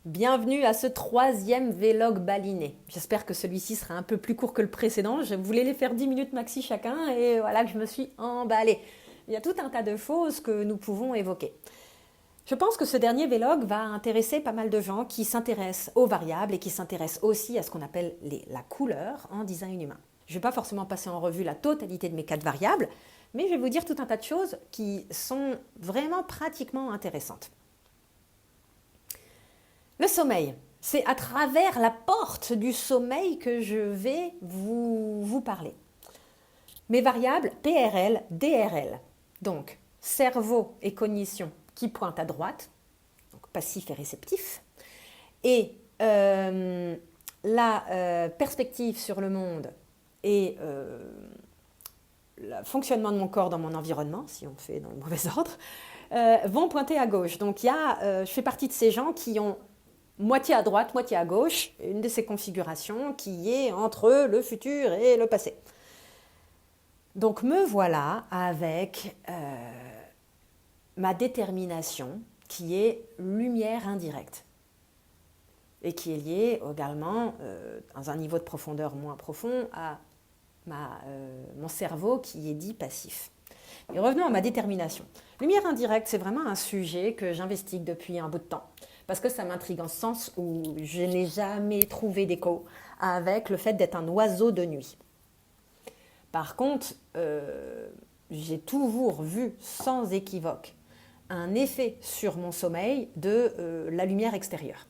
Bienvenue à ce troisième vlog baliné. J'espère que celui-ci sera un peu plus court que le précédent. Je voulais les faire 10 minutes maxi chacun et voilà que je me suis emballée. Il y a tout un tas de choses que nous pouvons évoquer. Je pense que ce dernier vlog va intéresser pas mal de gens qui s'intéressent aux variables et qui s'intéressent aussi à ce qu'on appelle la couleur en design humain. Je ne vais pas forcément passer en revue la totalité de mes 4 variables, mais je vais vous dire tout un tas de choses qui sont vraiment pratiquement intéressantes. Le sommeil, c'est à travers la porte du sommeil que je vais vous parler. Mes variables PRL, DRL, donc cerveau et cognition qui pointent à droite, donc passif et réceptif, et la perspective sur le monde et le fonctionnement de mon corps dans mon environnement, si on fait dans le mauvais ordre, vont pointer à gauche. Donc je fais partie de ces gens qui ont moitié à droite, moitié à gauche, une de ces configurations qui est entre le futur et le passé. Donc me voilà avec ma détermination qui est lumière indirecte et qui est liée également dans un niveau de profondeur moins profond à mon cerveau qui est dit passif. Et revenons à ma détermination. Lumière indirecte, c'est vraiment un sujet que j'investigue depuis un bout de temps. Parce que ça m'intrigue en ce sens où je n'ai jamais trouvé d'écho avec le fait d'être un oiseau de nuit. Par contre, j'ai toujours vu sans équivoque un effet sur mon sommeil de la lumière extérieure.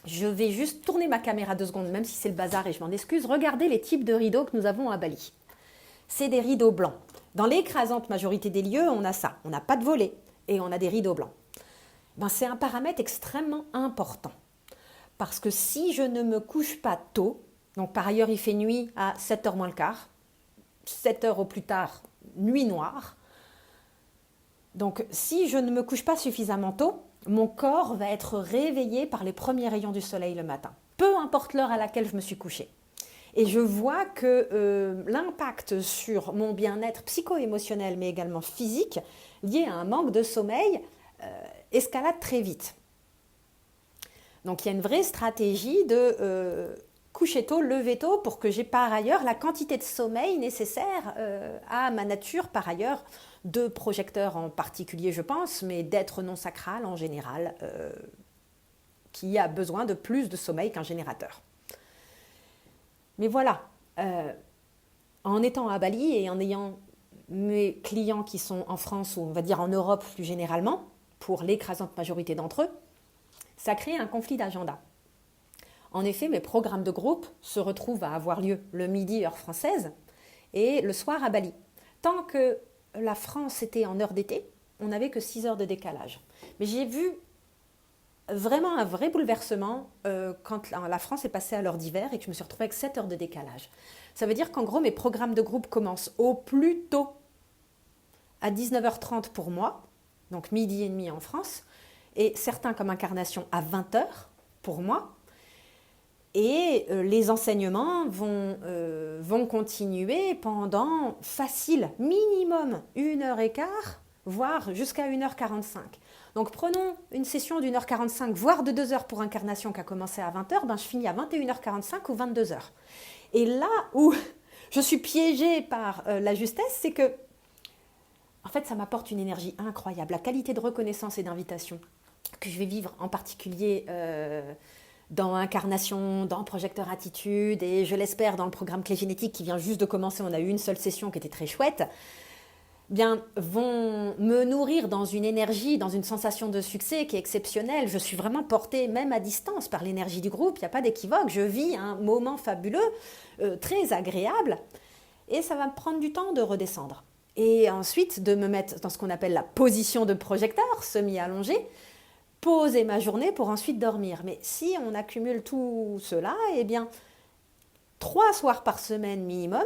Je vais juste tourner ma caméra 2 secondes, même si c'est le bazar et je m'en excuse. Regardez les types de rideaux que nous avons à Bali. C'est des rideaux blancs. Dans l'écrasante majorité des lieux, on a ça. On n'a pas de volets et on a des rideaux blancs. C'est un paramètre extrêmement important. Parce que si je ne me couche pas tôt, donc par ailleurs il fait nuit à 7h moins le quart, 7h au plus tard, nuit noire. Donc si je ne me couche pas suffisamment tôt, mon corps va être réveillé par les premiers rayons du soleil le matin. Peu importe l'heure à laquelle je me suis couchée. Et je vois que l'impact sur mon bien-être psycho-émotionnel, mais également physique, lié à un manque de sommeil, escalade très vite. Donc il y a une vraie stratégie de coucher tôt, lever tôt, pour que j'ai par ailleurs la quantité de sommeil nécessaire à ma nature, par ailleurs, de projecteur en particulier, je pense, mais d'être non sacral en général, qui a besoin de plus de sommeil qu'un générateur. Mais voilà, en étant à Bali et en ayant mes clients qui sont en France ou on va dire en Europe plus généralement, pour l'écrasante majorité d'entre eux, ça crée un conflit d'agenda. En effet, mes programmes de groupe se retrouvent à avoir lieu le midi heure française et le soir à Bali. Tant que la France était en heure d'été, on n'avait que 6 heures de décalage. Mais j'ai vu vraiment un vrai bouleversement quand la France est passée à l'heure d'hiver et que je me suis retrouvée avec 7 heures de décalage. Ça veut dire qu'en gros, mes programmes de groupe commencent au plus tôt à 19h30 pour moi, donc midi et demi en France, et certains comme Incarnation à 20h pour moi. Et les enseignements vont continuer pendant facile, minimum 1h15, voire jusqu'à 1h45. Donc prenons une session d'1h45, voire de 2 heures pour Incarnation qui a commencé à 20h, je finis à 21h45 ou 22h. Et là où je suis piégée par la justesse, c'est que en fait, ça m'apporte une énergie incroyable. La qualité de reconnaissance et d'invitation que je vais vivre en particulier dans Incarnation, dans Projecteur Attitude et je l'espère dans le programme Clé Génétique qui vient juste de commencer. On a eu une seule session qui était très chouette. Vont me nourrir dans une énergie, dans une sensation de succès qui est exceptionnelle. Je suis vraiment portée, même à distance, par l'énergie du groupe. Il n'y a pas d'équivoque. Je vis un moment fabuleux, très agréable. Et ça va me prendre du temps de redescendre. Et ensuite, de me mettre dans ce qu'on appelle la position de projecteur, semi-allongé, poser ma journée pour ensuite dormir. Mais si on accumule tout cela, 3 soirs par semaine minimum,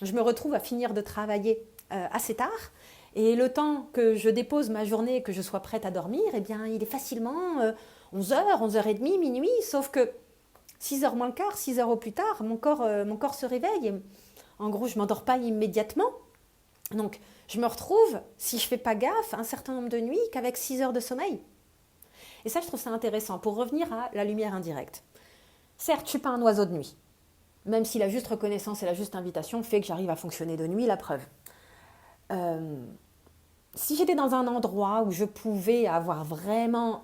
je me retrouve à finir de travailler assez tard. Et le temps que je dépose ma journée et que je sois prête à dormir, il est facilement 11h, 11h30, minuit, sauf que 6h moins le quart, 6 heures au plus tard, mon corps se réveille. Et, en gros, je ne m'endors pas immédiatement. Donc, je me retrouve, si je ne fais pas gaffe, un certain nombre de nuits qu'avec 6 heures de sommeil. Et ça, je trouve ça intéressant pour revenir à la lumière indirecte. Certes, je ne suis pas un oiseau de nuit, même si la juste reconnaissance et la juste invitation fait que j'arrive à fonctionner de nuit, la preuve. Si j'étais dans un endroit où je pouvais avoir vraiment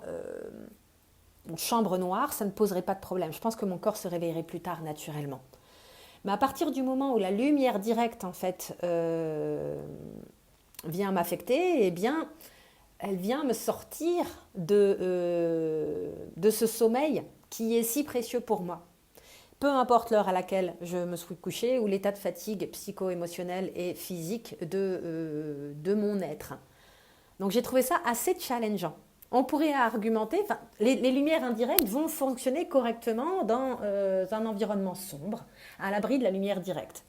une chambre noire, ça ne poserait pas de problème. Je pense que mon corps se réveillerait plus tard naturellement. Mais à partir du moment où la lumière directe, en fait, vient m'affecter, eh bien, elle vient me sortir de ce sommeil qui est si précieux pour moi. Peu importe l'heure à laquelle je me suis couchée ou l'état de fatigue psycho-émotionnel et physique de mon être. Donc j'ai trouvé ça assez challengeant. On pourrait argumenter, les lumières indirectes vont fonctionner correctement dans un environnement sombre, à l'abri de la lumière directe.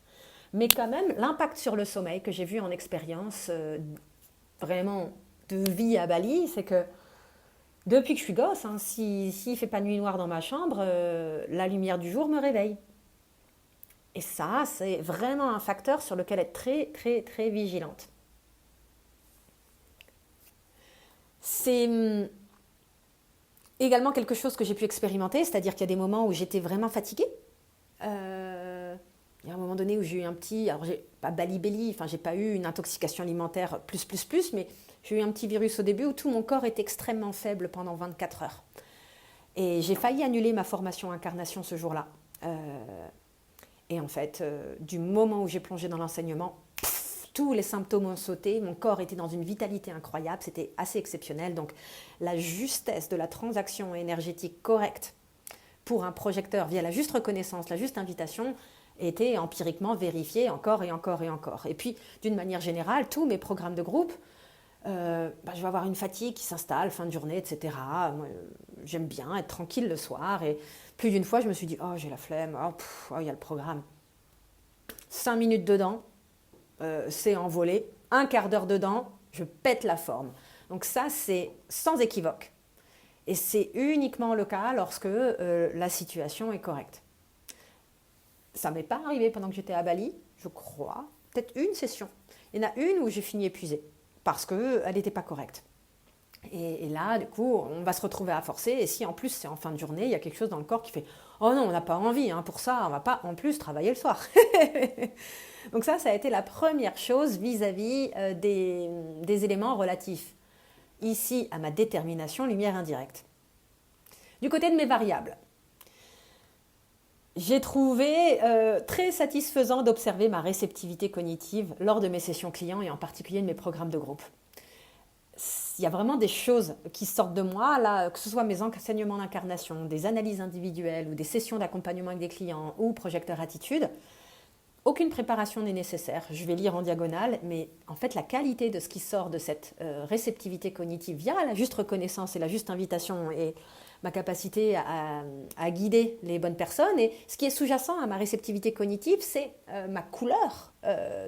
Mais quand même, l'impact sur le sommeil que j'ai vu en expérience vraiment de vie à Bali, c'est que depuis que je suis gosse, hein, s'il ne fait pas nuit noire dans ma chambre, la lumière du jour me réveille. Et ça, c'est vraiment un facteur sur lequel être très, très, très vigilante. C'est également quelque chose que j'ai pu expérimenter, c'est-à-dire qu'il y a des moments où j'étais vraiment fatiguée. Il y a un moment donné où j'ai eu un petit, alors j'ai pas balibelli, enfin j'ai pas eu une intoxication alimentaire mais j'ai eu un petit virus au début où tout mon corps était extrêmement faible pendant 24 heures. Et j'ai failli annuler ma formation incarnation ce jour-là. Et en fait, du moment où j'ai plongé dans l'enseignement, tous les symptômes ont sauté, mon corps était dans une vitalité incroyable, c'était assez exceptionnel. Donc la justesse de la transaction énergétique correcte pour un projecteur via la juste reconnaissance, la juste invitation, était empiriquement vérifiée encore et encore et encore. Et puis, d'une manière générale, tous mes programmes de groupe, je vais avoir une fatigue qui s'installe, fin de journée, etc. Moi, j'aime bien être tranquille le soir. Et plus d'une fois, je me suis dit, oh, j'ai la flemme, il y a le programme. 5 minutes dedans, c'est envolé. Un quart d'heure dedans, je pète la forme. Donc ça, c'est sans équivoque. Et c'est uniquement le cas lorsque la situation est correcte. Ça ne m'est pas arrivé pendant que j'étais à Bali, je crois. Peut-être une session. Il y en a une où j'ai fini épuisée parce qu'elle n'était pas correcte. Et là, du coup, on va se retrouver à forcer. Et si en plus c'est en fin de journée, il y a quelque chose dans le corps qui fait « Oh non, on n'a pas envie, hein, pour ça, on ne va pas en plus travailler le soir. » Donc ça a été la première chose vis-à-vis des éléments relatifs ici à ma détermination lumière indirecte. Du côté de mes variables, j'ai trouvé très satisfaisant d'observer ma réceptivité cognitive lors de mes sessions clients et en particulier de mes programmes de groupe. Il y a vraiment des choses qui sortent de moi, là, que ce soit mes enseignements d'incarnation, des analyses individuelles ou des sessions d'accompagnement avec des clients ou projecteur attitude. Aucune préparation n'est nécessaire. Je vais lire en diagonale, mais en fait, la qualité de ce qui sort de cette réceptivité cognitive via la juste reconnaissance et la juste invitation et ma capacité à guider les bonnes personnes. Et ce qui est sous-jacent à ma réceptivité cognitive, c'est ma couleur,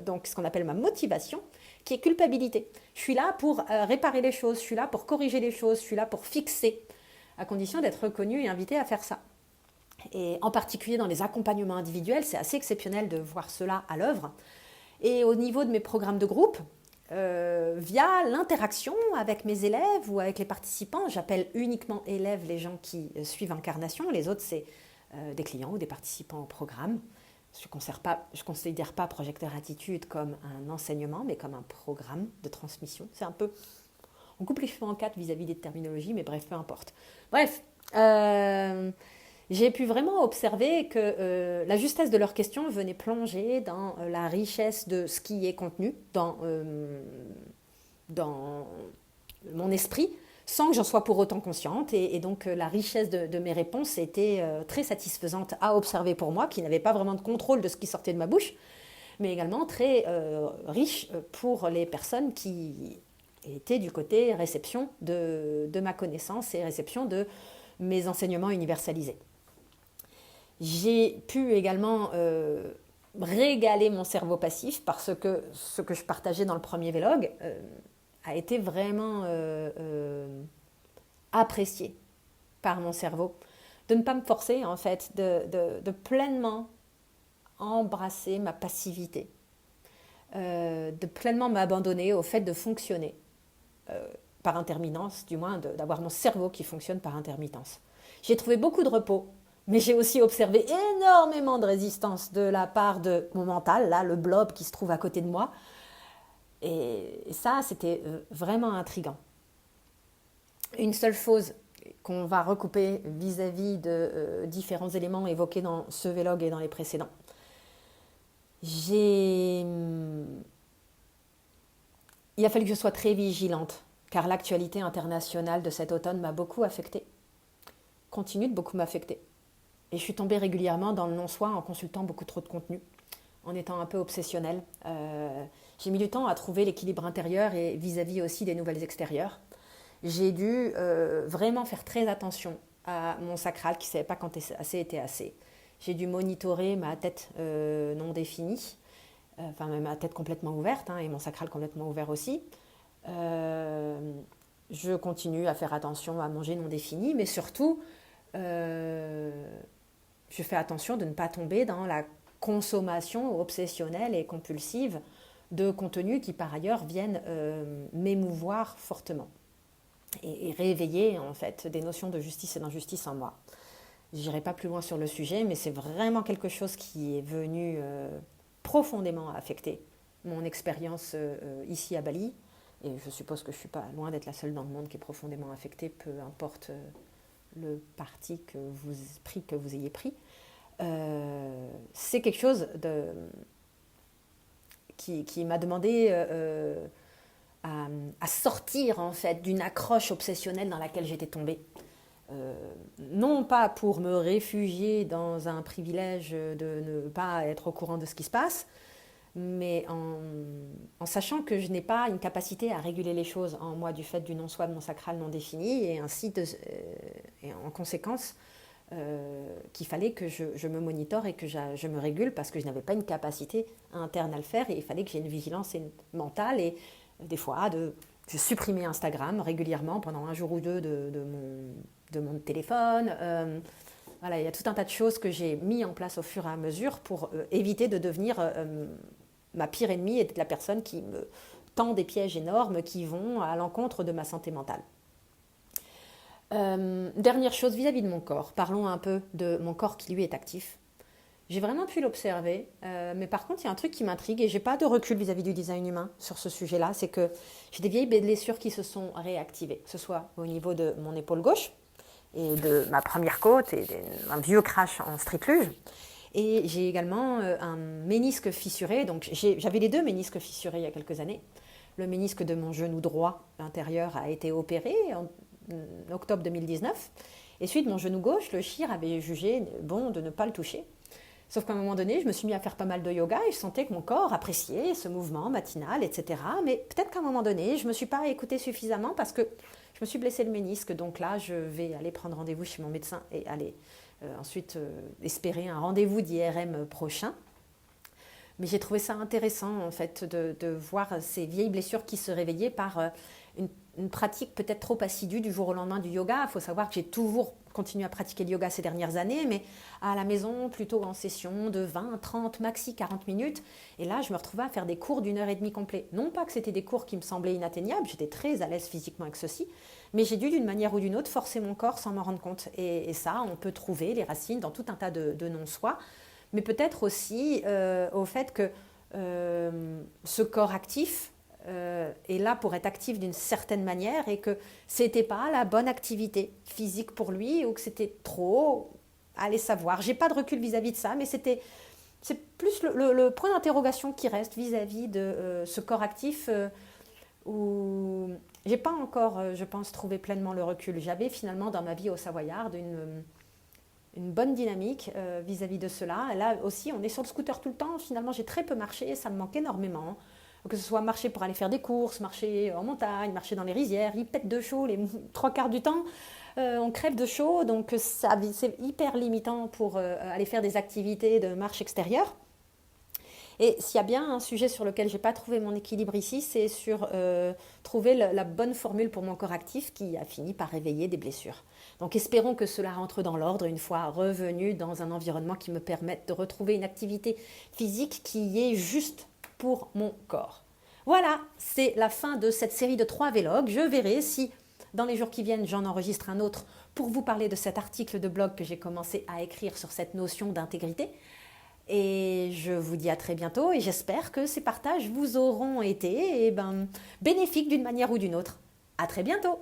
donc ce qu'on appelle ma motivation, qui est culpabilité. Je suis là pour réparer les choses, je suis là pour corriger les choses, je suis là pour fixer, à condition d'être reconnue et invitée à faire ça. Et en particulier dans les accompagnements individuels, c'est assez exceptionnel de voir cela à l'œuvre. Et au niveau de mes programmes de groupe, via l'interaction avec mes élèves ou avec les participants, j'appelle uniquement élèves les gens qui suivent Incarnation, les autres c'est des clients ou des participants au programme. Je ne considère pas Projecteur Attitude comme un enseignement, mais comme un programme de transmission. C'est un peu... On coupe les cheveux en quatre vis-à-vis des terminologies, mais bref, peu importe. Bref, j'ai pu vraiment observer que la justesse de leurs questions venait plonger dans la richesse de ce qui est contenu dans mon esprit, sans que j'en sois pour autant consciente. Et donc la richesse de mes réponses était très satisfaisante à observer pour moi, qui n'avais pas vraiment de contrôle de ce qui sortait de ma bouche, mais également très riche pour les personnes qui étaient du côté réception de ma connaissance et réception de mes enseignements universalisés. J'ai pu également régaler mon cerveau passif parce que ce que je partageais dans le premier vlog a été vraiment apprécié par mon cerveau. De ne pas me forcer en fait, de pleinement embrasser ma passivité, de pleinement m'abandonner au fait de fonctionner par intermittence, du moins d'avoir mon cerveau qui fonctionne par intermittence. J'ai trouvé beaucoup de repos, mais j'ai aussi observé énormément de résistance de la part de mon mental, là, le blob qui se trouve à côté de moi. Et ça, c'était vraiment intriguant. Une seule chose qu'on va recouper vis-à-vis de différents éléments évoqués dans ce vlog et dans les précédents. Il a fallu que je sois très vigilante, car l'actualité internationale de cet automne m'a beaucoup affectée, continue de beaucoup m'affecter. Et je suis tombée régulièrement dans le non-soi en consultant beaucoup trop de contenu, en étant un peu obsessionnelle. J'ai mis du temps à trouver l'équilibre intérieur et vis-à-vis aussi des nouvelles extérieures. J'ai dû vraiment faire très attention à mon sacral qui ne savait pas quand assez était assez. J'ai dû monitorer ma tête non définie, enfin ma tête complètement ouverte et mon sacral complètement ouvert aussi. Je continue à faire attention à manger non défini, mais surtout, je fais attention de ne pas tomber dans la consommation obsessionnelle et compulsive de contenus qui par ailleurs viennent m'émouvoir fortement et réveiller en fait des notions de justice et d'injustice en moi. Je n'irai pas plus loin sur le sujet, mais c'est vraiment quelque chose qui est venu profondément affecter mon expérience ici à Bali. Et je suppose que je ne suis pas loin d'être la seule dans le monde qui est profondément affectée, peu importe le parti que vous ayez pris. C'est quelque chose qui m'a demandé à sortir en fait d'une accroche obsessionnelle dans laquelle j'étais tombée. Non pas pour me réfugier dans un privilège de ne pas être au courant de ce qui se passe, mais en sachant que je n'ai pas une capacité à réguler les choses en moi du fait du non-soi de mon sacral non défini, et ainsi et en conséquence qu'il fallait que je me monitore et que je me régule parce que je n'avais pas une capacité interne à le faire, et il fallait que j'ai une vigilance mentale et des fois je supprimais Instagram régulièrement pendant un jour ou deux de mon téléphone. Voilà, il y a tout un tas de choses que j'ai mis en place au fur et à mesure pour éviter de devenir ma pire ennemie et de la personne qui me tend des pièges énormes qui vont à l'encontre de ma santé mentale. Dernière chose vis-à-vis de mon corps. Parlons un peu de mon corps qui lui est actif. J'ai vraiment pu l'observer, mais par contre il y a un truc qui m'intrigue et j'ai pas de recul vis-à-vis du design humain sur ce sujet-là, c'est que j'ai des vieilles blessures qui se sont réactivées, que ce soit au niveau de mon épaule gauche et de ma première côte et un vieux crash en street luge. Et j'ai également un ménisque fissuré, donc j'avais les deux ménisques fissurés il y a quelques années. Le ménisque de mon genou droit intérieur a été opéré en octobre 2019, et celui de mon genou gauche, le chir avait jugé bon de ne pas le toucher. Sauf qu'à un moment donné, je me suis mis à faire pas mal de yoga et je sentais que mon corps appréciait ce mouvement matinal, etc. Mais peut-être qu'à un moment donné, je ne me suis pas écoutée suffisamment parce que je me suis blessé le ménisque. Donc là, je vais aller prendre rendez-vous chez mon médecin et aller ensuite espérer un rendez-vous d'IRM prochain. Mais j'ai trouvé ça intéressant en fait de voir ces vieilles blessures qui se réveillaient par une pratique peut-être trop assidue du jour au lendemain du yoga. Il faut savoir que j'ai toujours continué à pratiquer le yoga ces dernières années, mais à la maison, plutôt en session de 20, 30, maxi 40 minutes. Et là, je me retrouvais à faire des cours d'1h30 complet. Non pas que c'était des cours qui me semblaient inatteignables, j'étais très à l'aise physiquement avec ceci, mais j'ai dû d'une manière ou d'une autre forcer mon corps sans m'en rendre compte. Et ça, on peut trouver les racines dans tout un tas de non-soi, mais peut-être aussi au fait que ce corps actif est là pour être actif d'une certaine manière et que c'était pas la bonne activité physique pour lui ou que c'était trop, allez savoir. J'ai pas de recul vis-à-vis de ça, mais c'est plus le point d'interrogation qui reste vis-à-vis de ce corps actif où j'ai pas encore, je pense, trouvé pleinement le recul. J'avais finalement dans ma vie au Savoyard une bonne dynamique vis-à-vis de cela. Et là aussi, on est sur le scooter tout le temps. Finalement, j'ai très peu marché, ça me manque énormément. Que ce soit marcher pour aller faire des courses, marcher en montagne, marcher dans les rizières, il pète de chaud les 3/4 du temps, on crève de chaud, donc c'est hyper limitant pour aller faire des activités de marche extérieure. Et s'il y a bien un sujet sur lequel je n'ai pas trouvé mon équilibre ici, c'est sur trouver la bonne formule pour mon corps actif qui a fini par réveiller des blessures. Donc espérons que cela rentre dans l'ordre une fois revenu dans un environnement qui me permette de retrouver une activité physique qui est juste pour mon corps. Voilà, c'est la fin de cette série de 3 vlogs. Je verrai si dans les jours qui viennent, j'en enregistre un autre pour vous parler de cet article de blog que j'ai commencé à écrire sur cette notion d'intégrité. Et je vous dis à très bientôt et j'espère que ces partages vous auront été bénéfiques d'une manière ou d'une autre. À très bientôt!